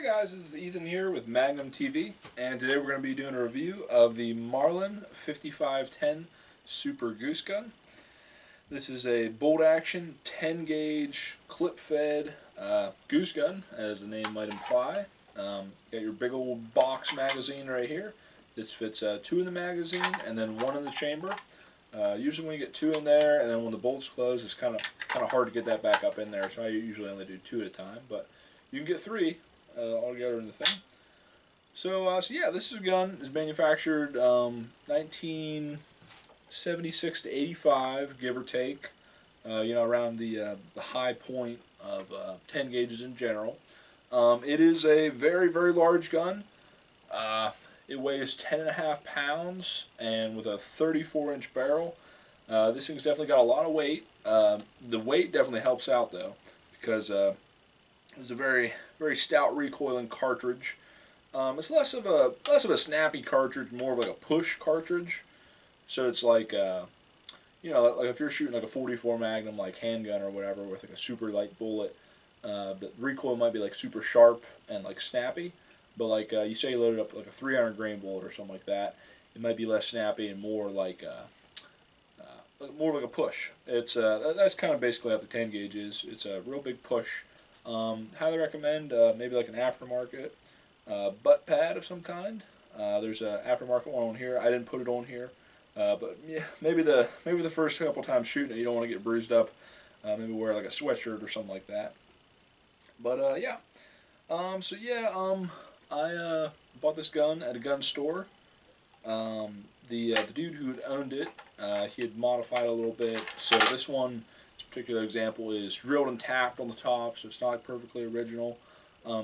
guys, this is Ethan here with Magnum TV, and today we're going to be doing a review of the Marlin 5510 Super Goose Gun. This is a bolt-action, 10-gauge, clip-fed goose gun, as the name might imply. Got your big old box magazine right here. This fits 2 in the magazine and then 1 in the chamber. Usually when you get 2 in there and then when the bolts close, it's kind of hard to get that back up in there, so I usually only do 2 at a time, but you can get 3 altogether in the thing. So yeah, this is a gun. It's manufactured 1976 to 85, give or take. Around the high point of 10 gauges in general. It is a very, very large gun. It weighs 10.5 pounds, and with a 34-inch barrel, this thing's definitely got a lot of weight. The weight definitely helps out though, because it's a very, very stout recoiling cartridge. It's less of a snappy cartridge, more of like a push cartridge. So it's like like if you're shooting like a 44 Magnum like handgun or whatever with like a super light bullet, the recoil might be like super sharp and like snappy. But like you say you loaded up like a 300 grain bullet or something like that, it might be less snappy and more like more like a push. It's that's kind of basically how the 10 gauge is. It's a real big push. Highly recommend maybe like an aftermarket butt pad of some kind. There's an aftermarket one on here. I didn't put it on here, but yeah, maybe the first couple times shooting it, you don't want to get bruised up. Maybe wear like a sweatshirt or something like that. But yeah, so yeah, I bought this gun at a gun store. The dude who had owned it, he had modified it a little bit. So this one, this particular example, is drilled and tapped on the top, so it's not like perfectly original.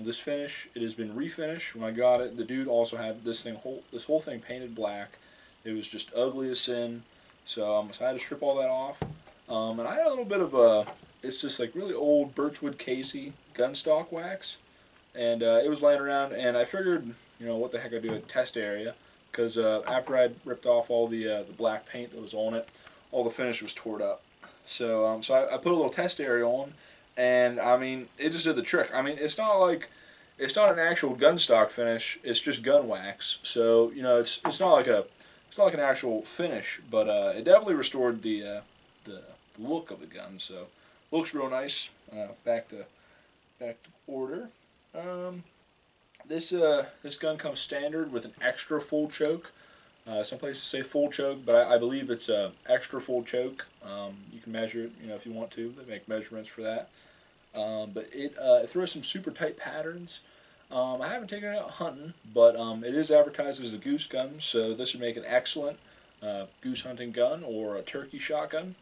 This finish, it has been refinished. When I got it, the dude also had this whole thing painted black. It was just ugly as sin. So I had to strip all that off. And I had a little bit of it's just like really old Birchwood Casey gun stock wax. And it was laying around, and I figured, what the heck I'd do at test area, because after I'd ripped off all the black paint that was on it, all the finish was tore up. So I put a little test area on, and I mean, it just did the trick. I mean, it's not an actual gun stock finish. It's just gun wax. So it's not like an actual finish, but it definitely restored the look of the gun. So looks real nice. Back to order. This gun comes standard with an extra full choke. Some places say full choke, but I believe it's a extra full choke. You can measure it, if you want to. They make measurements for that. But it throws some super tight patterns. I haven't taken it out hunting, but it is advertised as a goose gun, so this would make an excellent goose hunting gun or a turkey shotgun,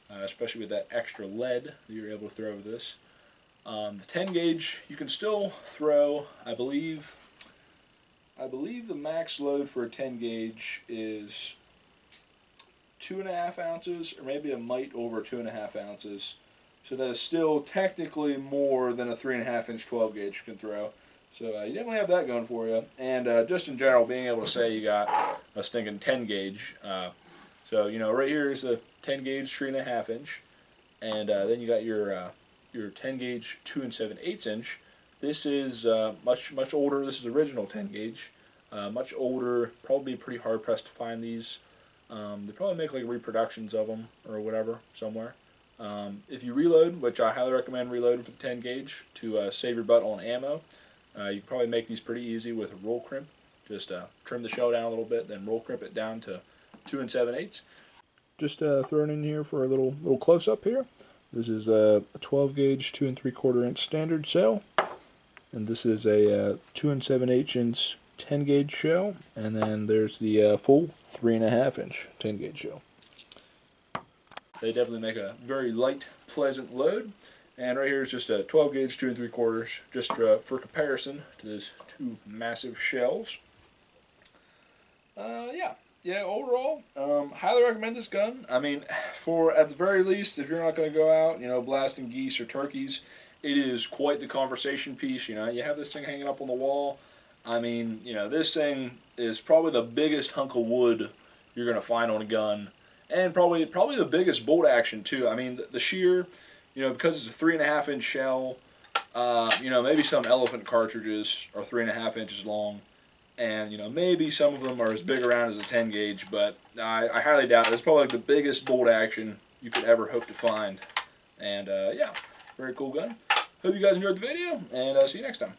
especially with that extra lead that you're able to throw with this. The 10 gauge you can still throw. I believe the max load for a 10 gauge is 2.5 ounces, or maybe a mite over 2.5 ounces. So that is still technically more than a 3.5-inch 12 gauge you can throw. So you definitely have that going for you. And just in general, being able to say you got a stinking 10 gauge. So right here is a 10 gauge 3.5 inch, and then you got your 10 gauge 2 7/8 inch. This is much older. This is original 10 gauge, much older. Probably pretty hard pressed to find these. They probably make like reproductions of them or whatever somewhere. If you reload, which I highly recommend reloading for the 10 gauge to save your butt on ammo, you can probably make these pretty easy with a roll crimp. Just trim the shell down a little bit, then roll crimp it down to 2 7/8. Just thrown in here for a little close up here. This is a 12 gauge 2 3/4 inch standard shell, and this is a 2 7/8 inch 10 gauge shell, and then there's the full 3.5 inch 10 gauge shell. They definitely make a very light, pleasant load. And right here is just a 12 gauge 2 3/4, just for comparison to those 2 massive shells. Yeah, overall, highly recommend this gun. I mean, at the very least, if you're not going to go out, blasting geese or turkeys, it is quite the conversation piece. You have this thing hanging up on the wall. I mean, this thing is probably the biggest hunk of wood you're going to find on a gun, and probably the biggest bolt action too. I mean, the sheer, because it's a 3.5 inch shell, You know, maybe some elephant cartridges are 3.5 inches long, and you know, maybe some of them are as big around as a 10 gauge, but I highly doubt it. It's probably like the biggest bolt action you could ever hope to find. And yeah, very cool gun. Hope you guys enjoyed the video, and see you next time.